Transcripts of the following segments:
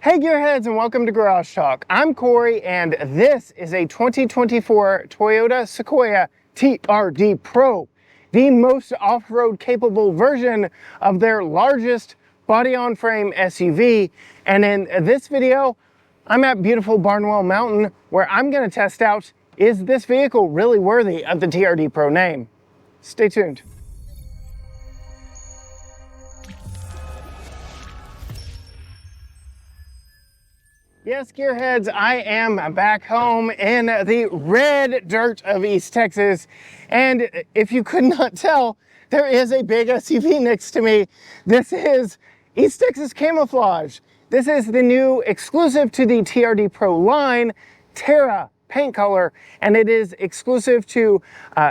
Hey Gearheads, and welcome to Garage Talk. I'm Corey and this is a 2024 Toyota Sequoia TRD Pro, the most off-road capable version of their largest body-on-frame SUV. And in this video, I'm at beautiful Barnwell Mountain where I'm going to test out, is this vehicle really worthy of the TRD Pro name? Stay tuned. Yes, Gearheads, I am back home in the red dirt of East Texas. And if you could not tell, there is a big SUV next to me. This is East Texas Camouflage. This is the new exclusive to the TRD Pro line, Terra paint color, and it is exclusive to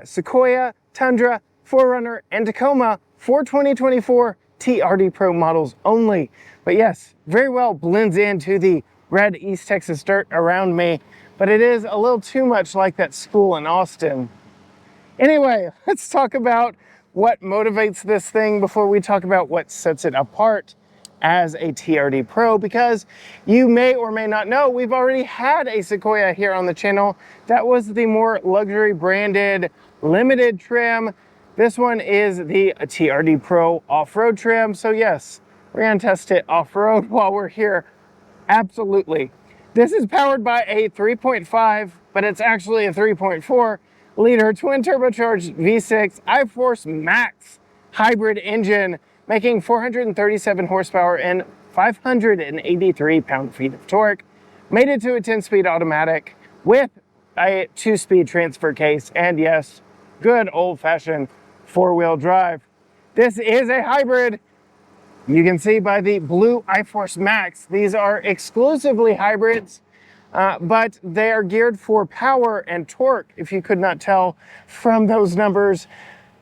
Sequoia, Tundra, 4Runner, and Tacoma for 2024 TRD Pro models only. But yes, very well blends into the red East Texas dirt around me, but it is a little too much like that school in Austin. Anyway, let's talk about what motivates this thing before we talk about what sets it apart as a TRD Pro, because you may or may not know, we've already had a Sequoia here on the channel. That was the more luxury branded limited trim. This one is the TRD Pro off-road trim. So yes, we're gonna test it off-road while we're here. Absolutely. This is powered by a 3.5, but it's actually a 3.4 liter twin turbocharged V6 iForce Max hybrid engine, making 437 horsepower and 583 pound-feet of torque. Made it to a 10-speed automatic with a 2-speed transfer case, and yes, good old-fashioned 4-wheel drive. This is a hybrid. You can see by the blue iForce Max, these are exclusively hybrids, but they are geared for power and torque, if you could not tell from those numbers,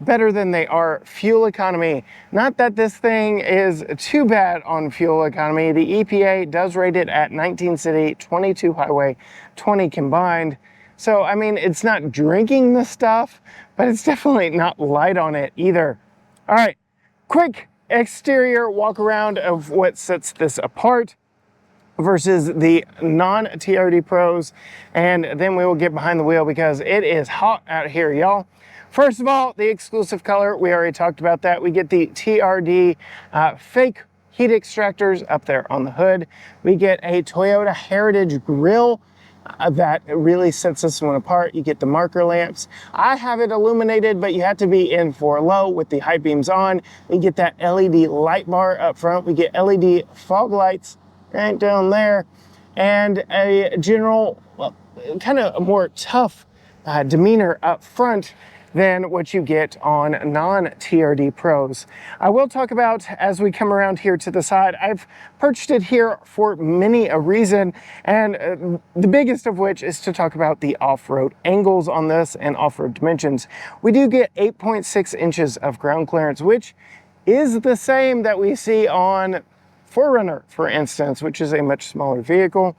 better than they are fuel economy. Not that this thing is too bad on fuel economy. The EPA does rate it at 19 city, 22 highway, 20 combined. So, I mean, it's not drinking the stuff, but it's definitely not light on it either. All right, quick exterior walk around of what sets this apart versus the non-TRD Pros, and then we will get behind the wheel because it is hot out here, y'all. First of all, the exclusive color, we already talked about that. We get the TRD fake heat extractors up there on the hood. We get a Toyota Heritage grille that really sets this one apart. You get the marker lamps. I have it illuminated, but you have to be in for low with the high beams on. We get that LED light bar up front. We get LED fog lights right down there, and a general, well, kind of a more tough demeanor up front than what you get on non-TRD Pros. I will talk about, as we come around here to the side, I've purchased it here for many a reason, and the biggest of which is to talk about the off-road angles on this and off-road dimensions. We do get 8.6 inches of ground clearance, which is the same that we see on 4Runner, for instance, which is a much smaller vehicle,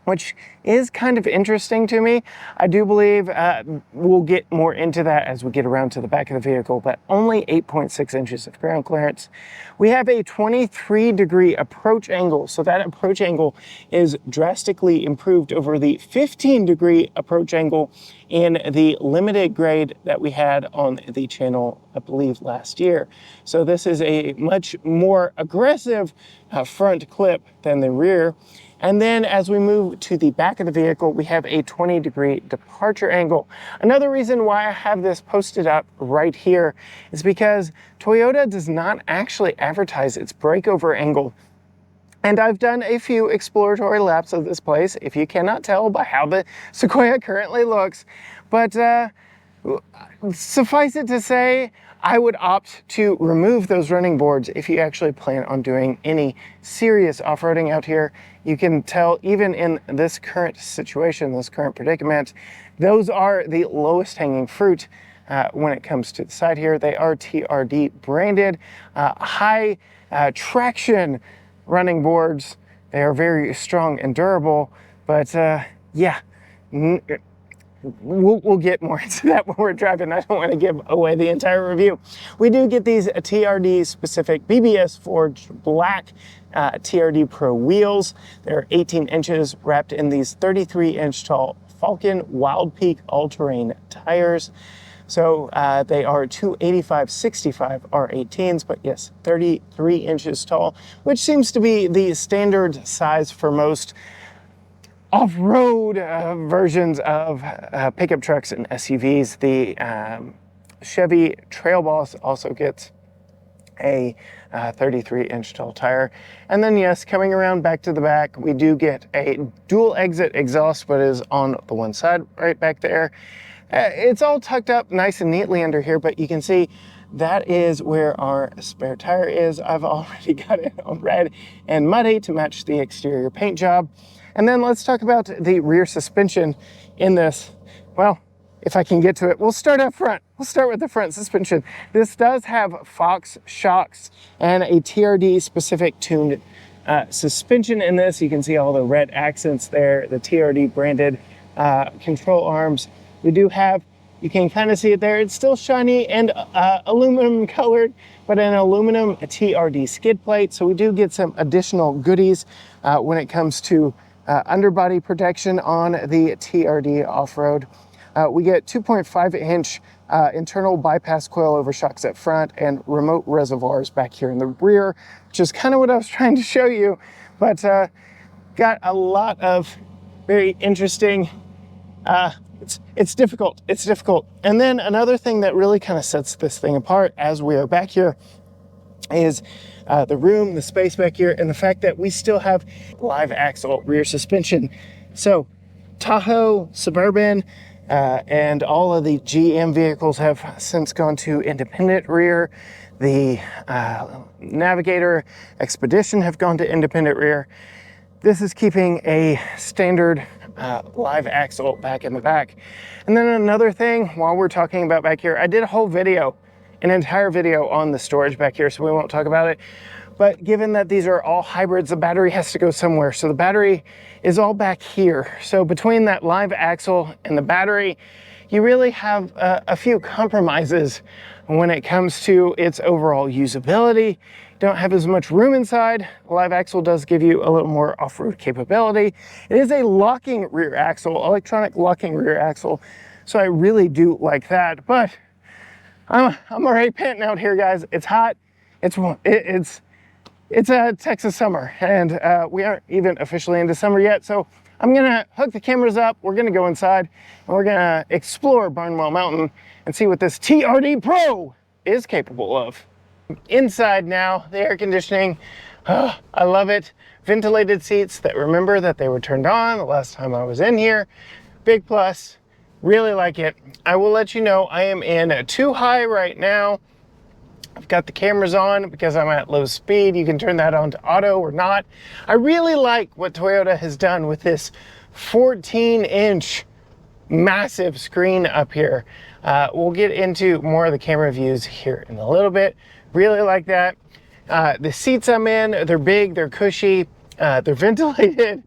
which is kind of interesting to me. I do believe we'll get more into that as we get around to the back of the vehicle, but only 8.6 inches of ground clearance. We have a 23-degree approach angle, so that approach angle is drastically improved over the 15-degree approach angle in the limited grade that we had on the channel, I believe, last year. So this is a much more aggressive front clip than the rear. And then as we move to the back of the vehicle, we have a 20-degree departure angle. Another reason why I have this posted up right here is because Toyota does not actually advertise its breakover angle. And I've done a few exploratory laps of this place, if you cannot tell by how the Sequoia currently looks. But suffice it to say, I would opt to remove those running boards if you actually plan on doing any serious off-roading out here. You can tell even in this current situation, this current predicament, those are the lowest hanging fruit when it comes to the side here. They are TRD branded, high traction running boards. They are very strong and durable, but yeah. we'll get more into that when we're driving. I don't want to give away the entire review. We do get these TRD specific BBS Forged black TRD Pro wheels. They're 18 inches wrapped in these 33-inch tall Falken Wildpeak all-terrain tires. So they are 285/65 R18s, but yes, 33 inches tall, which seems to be the standard size for most off-road versions of pickup trucks and SUVs. The Chevy Trail Boss also gets a 33-inch tall tire. And then yes, coming around back to the back, we do get a dual exit exhaust, but it is on the one side right back there. It's all tucked up nice and neatly under here, but you can see that is where our spare tire is. I've already got it all red and muddy to match the exterior paint job. And then let's talk about the rear suspension in this. Well, if I can get to it, we'll start up front. We'll start with the front suspension. This does have Fox shocks and a TRD specific tuned suspension in this. You can see all the red accents there, the TRD branded control arms. We do have, you can kind of see it there, it's still shiny and aluminum colored, but an aluminum TRD skid plate. So we do get some additional goodies when it comes to underbody protection on the TRD off-road. We get 2.5-inch internal bypass coil-over shocks up front and remote reservoirs back here in the rear, which is kind of what I was trying to show you, but got a lot of very interesting, it's difficult. And then another thing that really kind of sets this thing apart as we are back here is the room, the space back here, and the fact that we still have live axle rear suspension. So Tahoe, Suburban, and all of the GM vehicles have since gone to independent rear. The Navigator, Expedition have gone to independent rear. This is keeping a standard live axle back in the back. And then another thing, while we're talking about back here, I did a whole video, an entire video on the storage back here, so we won't talk about it. But given that these are all hybrids, the battery has to go somewhere. So the battery is all back here. So between that live axle and the battery, you really have a few compromises when it comes to its overall usability. Don't have as much room inside. The live axle does give you a little more off-road capability. It is a locking rear axle, electronic locking rear axle. So I really do like that, but I'm already panting out here, guys. It's hot. It's a Texas summer, and we aren't even officially into summer yet. So I'm gonna hook the cameras up. We're gonna go inside and we're gonna explore Barnwell Mountain and see what this TRD Pro is capable of. Inside now, the air conditioning, I love it. Ventilated seats that remember that they were turned on the last time I was in here. Big plus, really like it. I will let you know I am in too high right now. I've got the cameras on because I'm at low speed. You can turn that on to auto or not. I really like what Toyota has done with this 14-inch massive screen up here. We'll get into more of the camera views here in a little bit. Really like that. The seats I'm in, they're big, they're cushy, they're ventilated,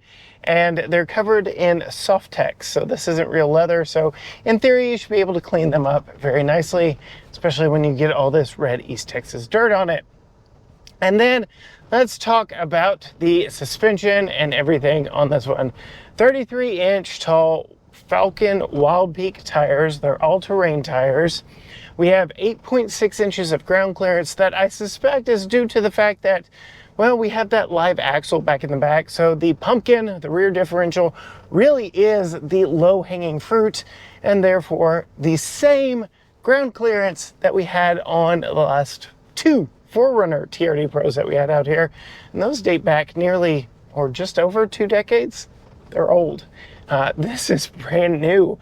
and they're covered in SofTex. So this isn't real leather. So in theory, you should be able to clean them up very nicely, especially when you get all this red East Texas dirt on it. And then let's talk about the suspension and everything on this one. 33-inch tall Falken Wildpeak tires. They're all-terrain tires. We have 8.6 inches of ground clearance that I suspect is due to the fact that, well, we have that live axle back in the back. So the pumpkin, the rear differential, really is the low-hanging fruit, and therefore the same ground clearance that we had on the last two Forerunner TRD Pros that we had out here. And those date back nearly, or just over 2 decades. They're old. This is brand new.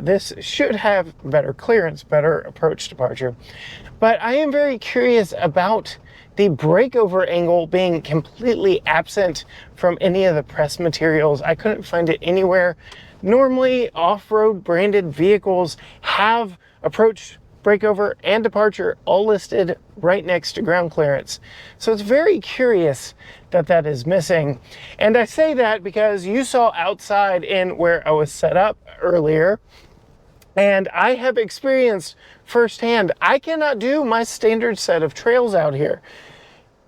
This should have better clearance, better approach departure. But I am very curious about the breakover angle being completely absent from any of the press materials. I couldn't find it anywhere. Normally, off-road branded vehicles have approach, breakover, and departure all listed right next to ground clearance. So it's very curious that that is missing. And I say that because you saw outside in where I was set up earlier And I have experienced firsthand, I cannot do my standard set of trails out here.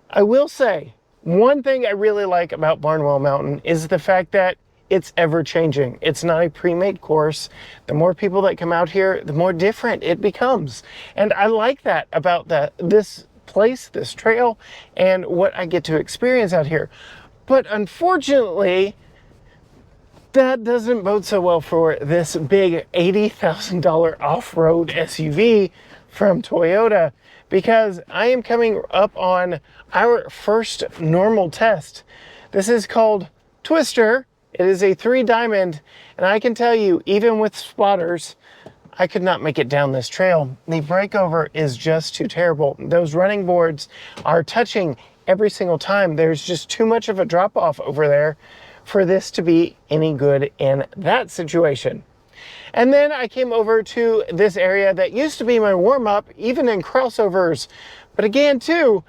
I will say, one thing I really like about Barnwell Mountain is the fact that it's ever changing. It's not a pre-made course. The more people that come out here, the more different it becomes. And I like that about this place, this trail, and what I get to experience out here. But unfortunately, that doesn't bode so well for this big $80,000 off-road SUV from Toyota, because I am coming up on our first normal test. This is called Twister. It is a 3-diamond, and I can tell you, even with spotters, I could not make it down this trail. The breakover is just too terrible. Those running boards are touching every single time. There's just too much of a drop-off over there for this to be any good in that situation. And then I came over to this area that used to be my warm-up, even in crossovers. But again, too,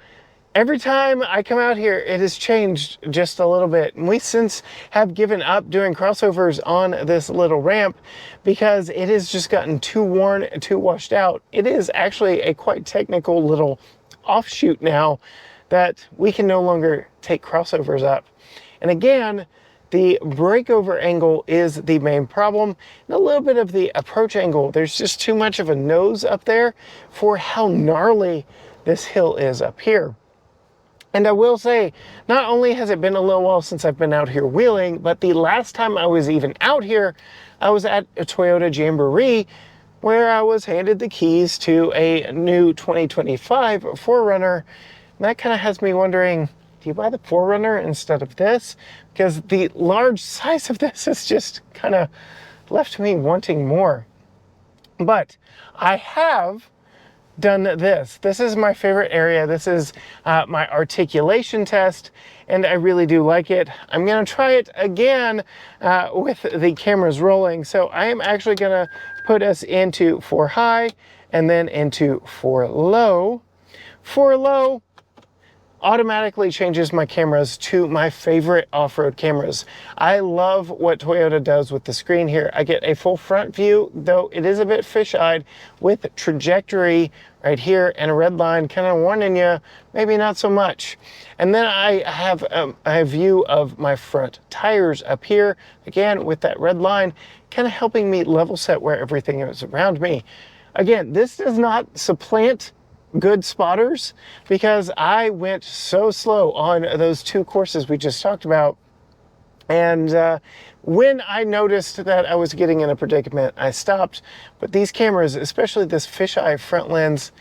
every time I come out here, it has changed just a little bit. And we since have given up doing crossovers on this little ramp because it has just gotten too worn, too washed out. It is actually a quite technical little offshoot now that we can no longer take crossovers up. And again, the breakover angle is the main problem, and a little bit of the approach angle. There's just too much of a nose up there for how gnarly this hill is up here. And I will say, not only has it been a little while since I've been out here wheeling, but the last time I was even out here, I was at a Toyota Jamboree where I was handed the keys to a new 2025 4Runner. And that kind of has me wondering, do you buy the 4Runner instead of this? Because the large size of this has just kind of left me wanting more. But I have done this. This is my favorite area. This is my articulation test, and I really do like it. I'm gonna try it again with the cameras rolling. So I am actually gonna put us into 4 high and then into 4 low. 4 low automatically changes my cameras to my favorite off-road cameras. I love what Toyota does with the screen here. I get a full front view, though it is a bit fish-eyed, with trajectory right here and a red line kind of warning you, maybe not so much. And then I have a view of my front tires up here, again with that red line, kind of helping me level set where everything is around me. Again, this does not supplant good spotters, because I went so slow on those 2 courses we just talked about. And when I noticed that I was getting in a predicament, I stopped. But these cameras, especially this fisheye front lens,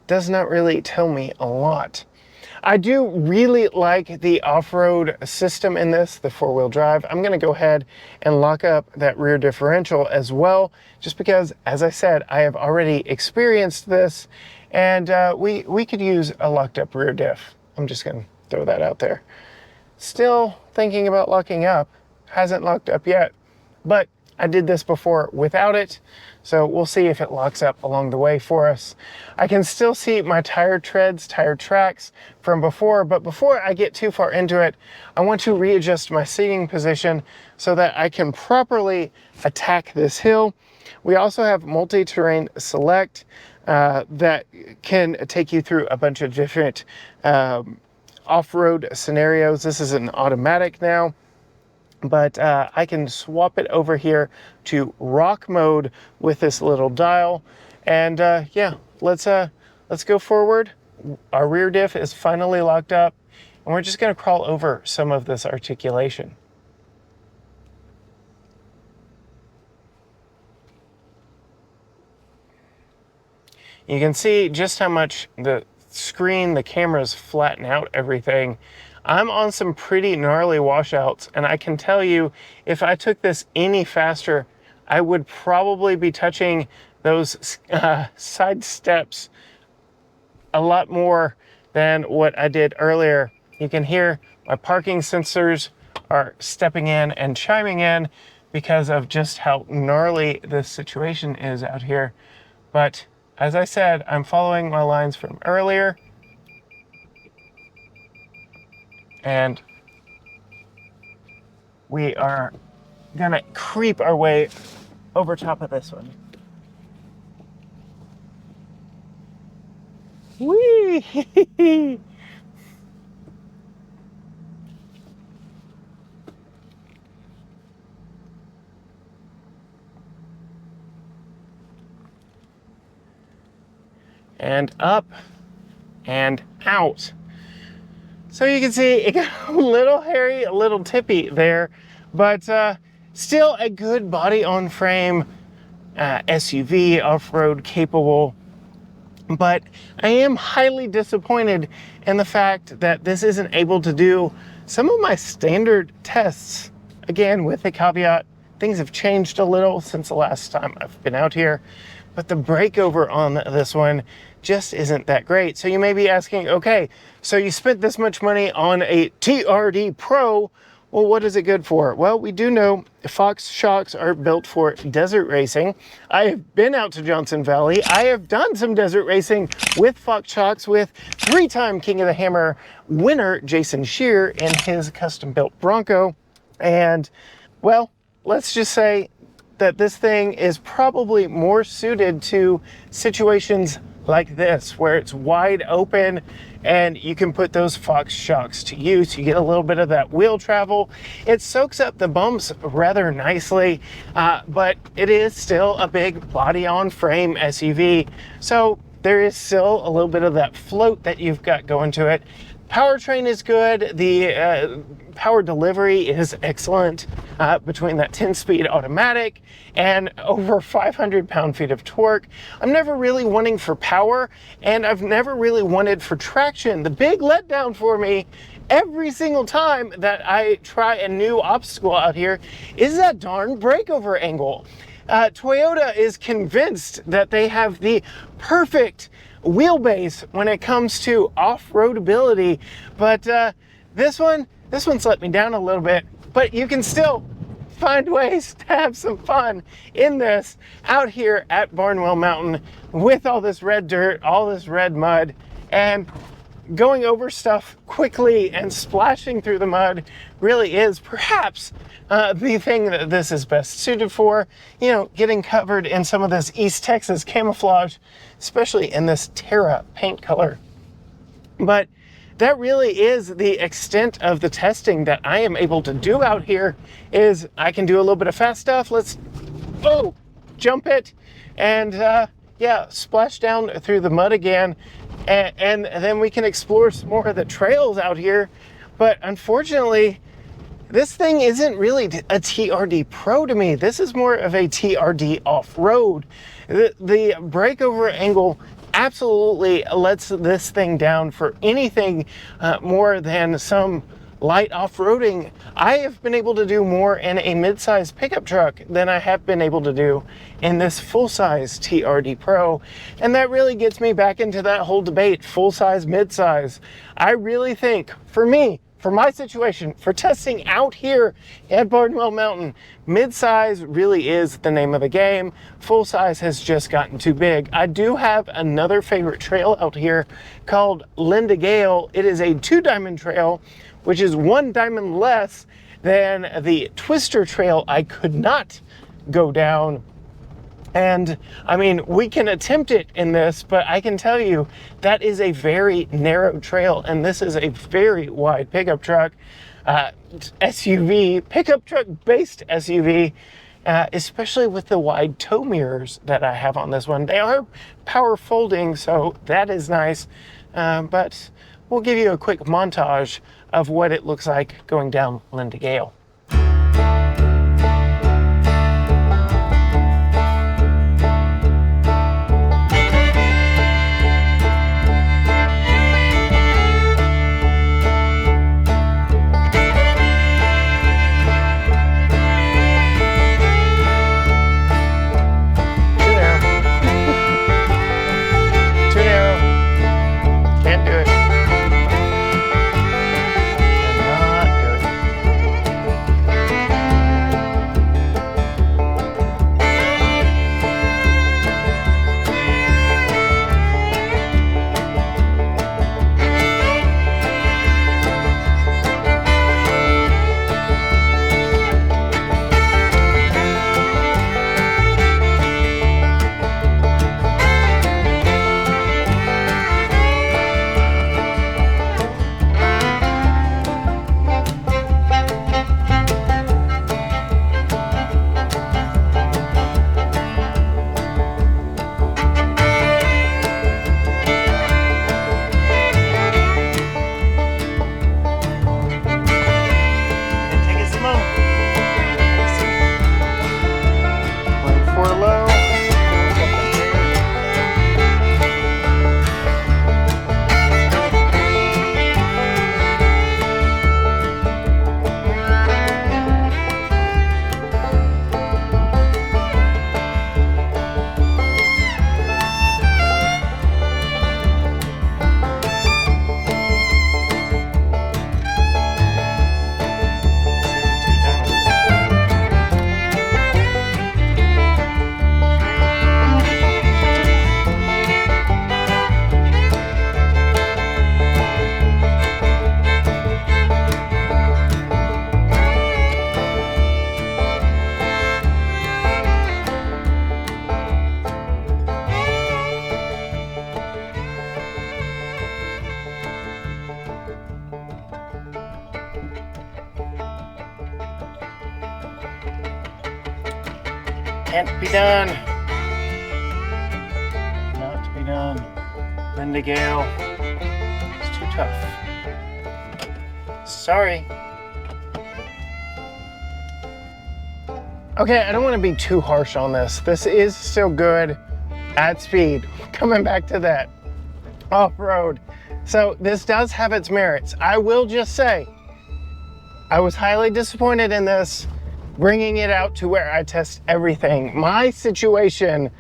does not really tell me a lot. I do really like the off-road system in this, the 4-wheel drive. I'm gonna go ahead and lock up that rear differential as well, just because, as I said, I have already experienced this, and we could use a locked up rear diff. I'm just gonna throw that out there. Still thinking about locking up, hasn't locked up yet, but I did this before without it, so we'll see if it locks up along the way for us. I can still see my tire treads, tire tracks from before, but before I get too far into it, I want to readjust my seating position so that I can properly attack this hill. We also have multi-terrain select that can take you through a bunch of different off-road scenarios. This is an automatic now, but I can swap it over here to rock mode with this little dial. And yeah, let's go forward. Our rear diff is finally locked up, and we're just gonna crawl over some of this articulation. You can see just how much the screen, the cameras flatten out everything. I'm on some pretty gnarly washouts, and I can tell you, if I took this any faster, I would probably be touching those side steps a lot more than what I did earlier. You can hear my parking sensors are stepping in and chiming in because of just how gnarly this situation is out here. But as I said, I'm following my lines from earlier, and we are gonna creep our way over top of this one. Whee! And up and out. So you can see it got a little hairy, a little tippy there, but still a good body on frame SUV, off-road capable. But I am highly disappointed in the fact that this isn't able to do some of my standard tests. Again, with a caveat, things have changed a little since the last time I've been out here, but the breakover on this one just isn't that great. So you may be asking, okay, so you spent this much money on a TRD Pro, well, what is it good for? Well, we do know Fox shocks are built for desert racing. I have been out to Johnson Valley. I have done some desert racing with Fox shocks with 3-time King of the Hammer winner Jason Shear in his custom-built Bronco. And, well, let's just say that this thing is probably more suited to situations like this, where it's wide open and you can put those Fox shocks to use. You get a little bit of that wheel travel. It soaks up the bumps rather nicely, but it is still a big body on frame SUV. So there is still a little bit of that float that you've got going to it. Powertrain is good. The power delivery is excellent between that 10-speed automatic and over 500 pound-feet of torque. I'm never really wanting for power, and I've never really wanted for traction. The big letdown for me every single time that I try a new obstacle out here is that darn breakover angle. Toyota is convinced that they have the perfect wheelbase when it comes to off-road ability, but this one's let me down a little bit. But you can still find ways to have some fun in this out here at Barnwell Mountain with all this red dirt, all this red mud, and going over stuff quickly and splashing through the mud really is perhaps the thing that this is best suited for. You know, getting covered in some of this East Texas camouflage, especially in this Terra paint color. But that really is the extent of the testing that I am able to do out here. Is I can do a little bit of fast stuff. Let's jump it and yeah, splash down through the mud again, and then we can explore some more of the trails out here. But unfortunately, this thing isn't really a TRD Pro to me. This is more of a TRD off-road. The breakover angle absolutely lets this thing down for anything more than some light off-roading. I have been able to do more in a mid-size pickup truck than I have been able to do in this full-size TRD Pro. And that really gets me back into that whole debate, full-size, mid-size. I really think, for me, for my situation, for testing out here at Barnwell Mountain, mid-size really is the name of the game. Full-size has just gotten too big. I do have another favorite trail out here called Linda Gale. It is a 2-diamond trail, which is 1 diamond less than the Twister trail I could not go down. And I mean, we can attempt it in this, but I can tell you that is a very narrow trail, and this is a very wide pickup truck, SUV, pickup truck based SUV, especially with the wide tow mirrors that I have on this one. They are power folding, so that is nice, but we'll give you a quick montage of what it looks like going down Linda Gale. Can't be done. Not to be done. Linda Gale. It's too tough. Sorry. Okay, I don't want to be too harsh on this. This is still good at speed. Coming back to that. Off-road. So this does have its merits. I will just say, I was highly disappointed in this, bringing it out to where I test everything. My situation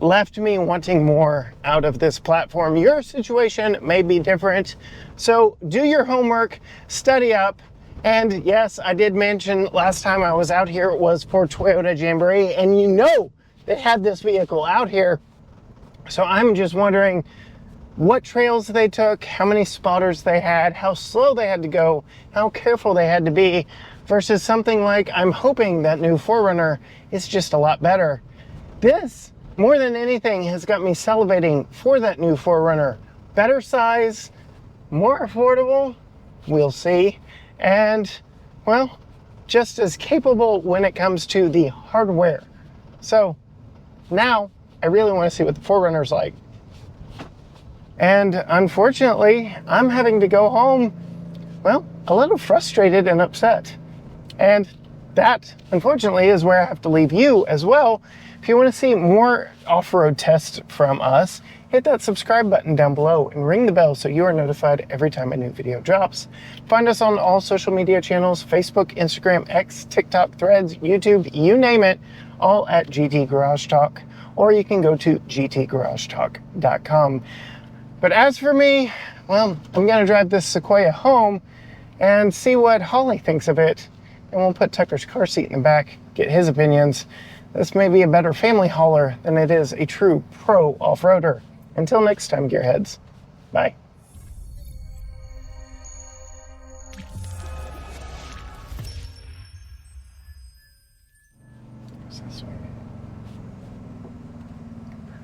left me wanting more out of this platform. Your situation may be different. So do your homework, study up. And yes, I did mention last time I was out here, it was for Toyota Jamboree, and you know they had this vehicle out here. So I'm just wondering what trails they took, how many spotters they had, how slow they had to go, how careful they had to be, versus something like, I'm hoping that new 4Runner is just a lot better. This, more than anything, has got me salivating for that new 4Runner. Better size, more affordable, we'll see, and, well, just as capable when it comes to the hardware. So now I really want to see what the 4Runner's like. And unfortunately, I'm having to go home, well, a little frustrated and upset. And that, unfortunately, is where I have to leave you as well. If you want to see more off-road tests from us, hit that subscribe button down below and ring the bell so you are notified every time a new video drops. Find us on all social media channels, Facebook, Instagram, X, TikTok, Threads, YouTube, you name it, all at GT Garage Talk, or you can go to gtgaragetalk.com. But as for me, well, I'm gonna drive this Sequoia home and see what Holly thinks of it. And we'll put Tucker's car seat in the back, get his opinions. This may be a better family hauler than it is a true pro off-roader. Until next time, gearheads, bye.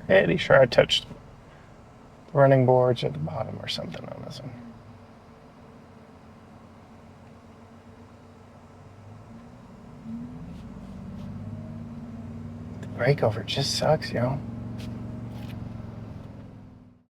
Pretty sure I touched the running boards at the bottom or something on this one. The breakover just sucks, yo.